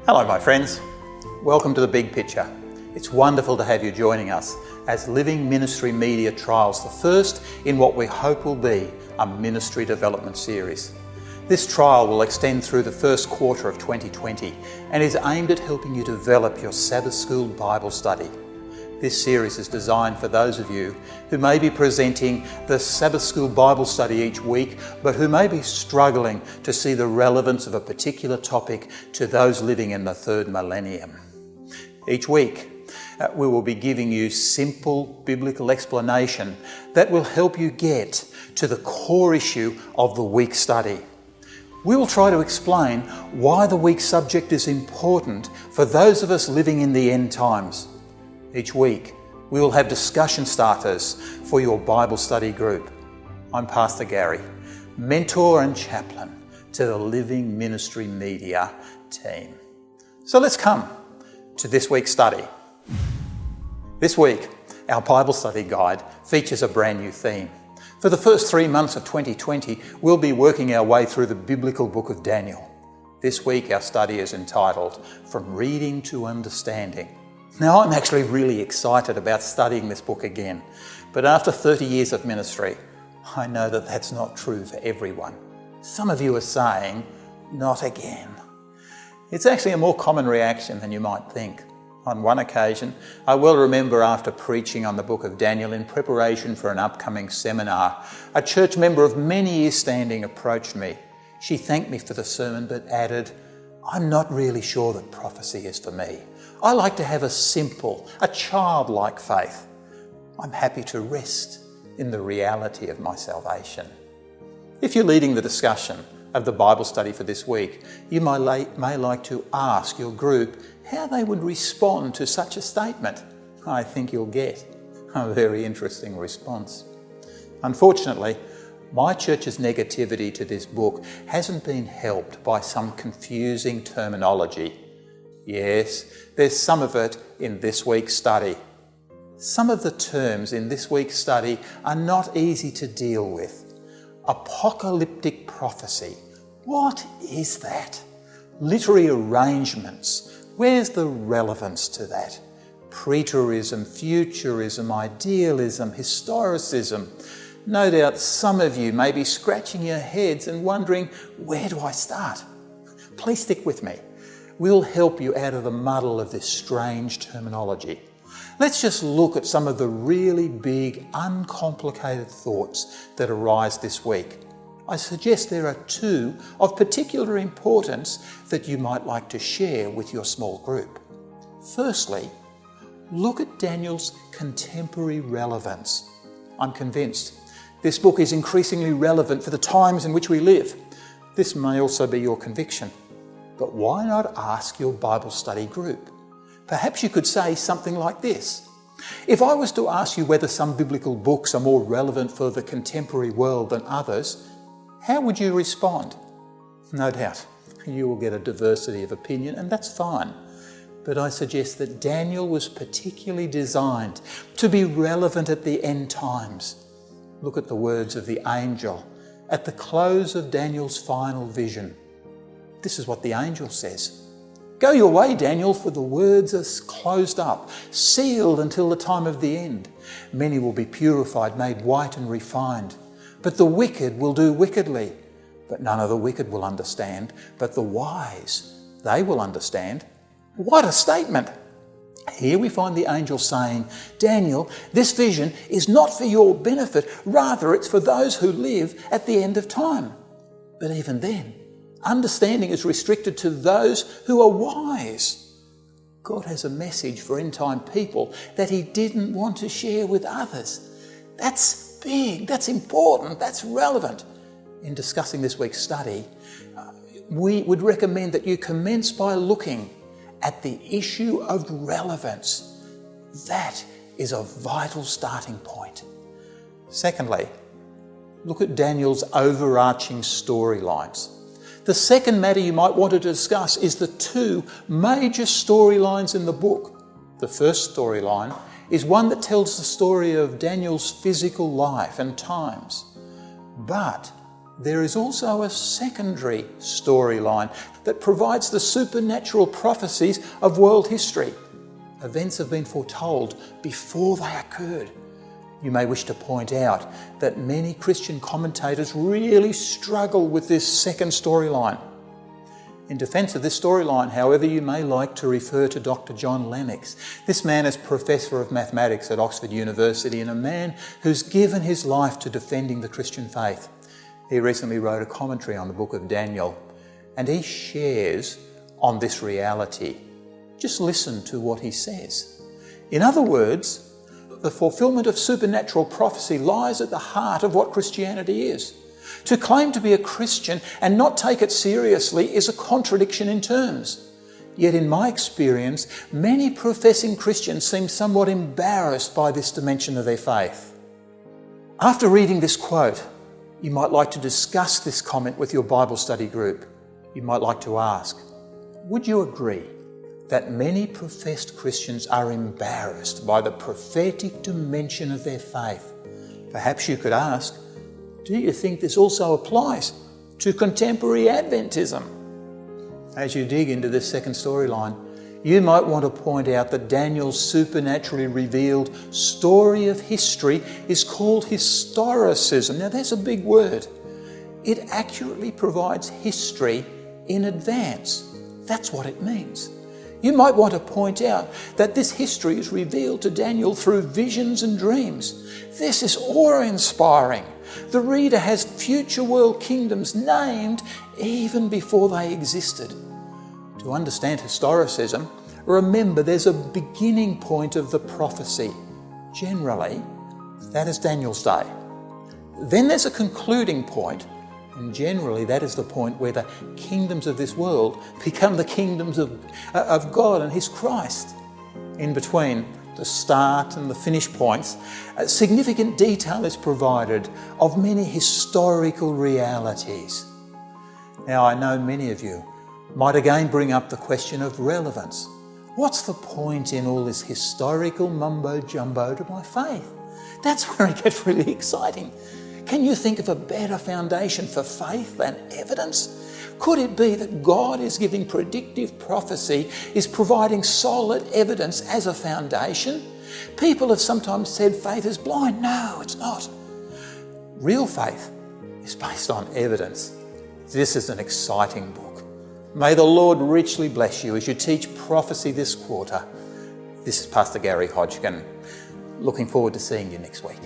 Hello my friends, welcome to The Big Picture. It's wonderful to have you joining us as Living Ministry Media trials the first in what we hope will be a ministry development series. This trial will extend through the first quarter of 2020 and is aimed at helping you develop your Sabbath School Bible Study. This series is designed for those of you who may be presenting the Sabbath School Bible Study each week, but who may be struggling to see the relevance of a particular topic to those living in the third millennium. Each week, we will be giving you simple biblical explanation that will help you get to the core issue of the week study. We will try to explain why the week subject is important for those of us living in the end times. Each week, we will have discussion starters for your Bible study group. I'm Pastor Gary, mentor and chaplain to the Living Ministry Media team. So let's come to this week's study. This week, our Bible study guide features a brand new theme. For the first 3 months of 2020, we'll be working our way through the biblical book of Daniel. This week, our study is entitled From Reading to Understanding. Now, I'm actually really excited about studying this book again, but after 30 years of ministry, I know that that's not true for everyone. Some of you are saying, not again. It's actually a more common reaction than you might think. On one occasion, I well remember after preaching on the book of Daniel in preparation for an upcoming seminar, a church member of many years standing approached me. She thanked me for the sermon but added, "I'm not really sure that prophecy is for me. I like to have a simple, a childlike faith. I'm happy to rest in the reality of my salvation." If you're leading the discussion of the Bible study for this week, you may like to ask your group how they would respond to such a statement. I think you'll get a very interesting response. Unfortunately, my church's negativity to this book hasn't been helped by some confusing terminology. Yes, there's some of it in this week's study. Some of the terms in this week's study are not easy to deal with. Apocalyptic prophecy. What is that? Literary arrangements. Where's the relevance to that? Preterism, futurism, idealism, historicism. No doubt some of you may be scratching your heads and wondering, where do I start? Please stick with me. We'll help you out of the muddle of this strange terminology. Let's just look at some of the really big, uncomplicated thoughts that arise this week. I suggest there are two of particular importance that you might like to share with your small group. Firstly, look at Daniel's contemporary relevance. I'm convinced this book is increasingly relevant for the times in which we live. This may also be your conviction. But why not ask your Bible study group? Perhaps you could say something like this. If I was to ask you whether some biblical books are more relevant for the contemporary world than others, how would you respond? No doubt, you will get a diversity of opinion, and that's fine. But I suggest that Daniel was particularly designed to be relevant at the end times. Look at the words of the angel at the close of Daniel's final vision. This is what the angel says. "Go your way, Daniel, for the words are closed up, sealed until the time of the end. Many will be purified, made white and refined. But the wicked will do wickedly. But none of the wicked will understand. But the wise, they will understand." What a statement! Here we find the angel saying, "Daniel, this vision is not for your benefit. Rather, it's for those who live at the end of time." But even then, understanding is restricted to those who are wise. God has a message for end-time people that he didn't want to share with others. That's big, that's important, that's relevant. In discussing this week's study, we would recommend that you commence by looking at the issue of relevance. That is a vital starting point. Secondly, look at Daniel's overarching storylines. The second matter you might want to discuss is the two major storylines in the book. The first storyline is one that tells the story of Daniel's physical life and times. But there is also a secondary storyline that provides the supernatural prophecies of world history. Events have been foretold before they occurred. You may wish to point out that many Christian commentators really struggle with this second storyline. In defence of this storyline, however, you may like to refer to Dr. John Lennox. This man is Professor of Mathematics at Oxford University and a man who's given his life to defending the Christian faith. He recently wrote a commentary on the book of Daniel, and he shares on this reality. Just listen to what he says. In other words, the fulfillment of supernatural prophecy lies at the heart of what Christianity is. To claim to be a Christian and not take it seriously is a contradiction in terms. Yet in my experience, many professing Christians seem somewhat embarrassed by this dimension of their faith. After reading this quote, you might like to discuss this comment with your Bible study group. You might like to ask, would you agree that many professed Christians are embarrassed by the prophetic dimension of their faith? Perhaps you could ask, do you think this also applies to contemporary Adventism? As you dig into this second storyline, you might want to point out that Daniel's supernaturally revealed story of history is called Historicism. Now that's a big word. It accurately provides history in advance. That's what it means. You might want to point out that this history is revealed to Daniel through visions and dreams. This is awe-inspiring. The reader has future world kingdoms named even before they existed. To understand historicism, remember there's a beginning point of the prophecy. Generally, that is Daniel's day. Then there's a concluding point, and generally that is the point where the kingdoms of this world become the kingdoms of God and His Christ. In between the start and the finish points, significant detail is provided of many historical realities. Now, I know many of you might again bring up the question of relevance. What's the point in all this historical mumbo-jumbo to my faith? That's where it gets really exciting. Can you think of a better foundation for faith than evidence? Could it be that God is giving predictive prophecy, is providing solid evidence as a foundation? People have sometimes said faith is blind. No, it's not. Real faith is based on evidence. This is an exciting book. May the Lord richly bless you as you teach prophecy this quarter. This is Pastor Gary Hodgkin. Looking forward to seeing you next week.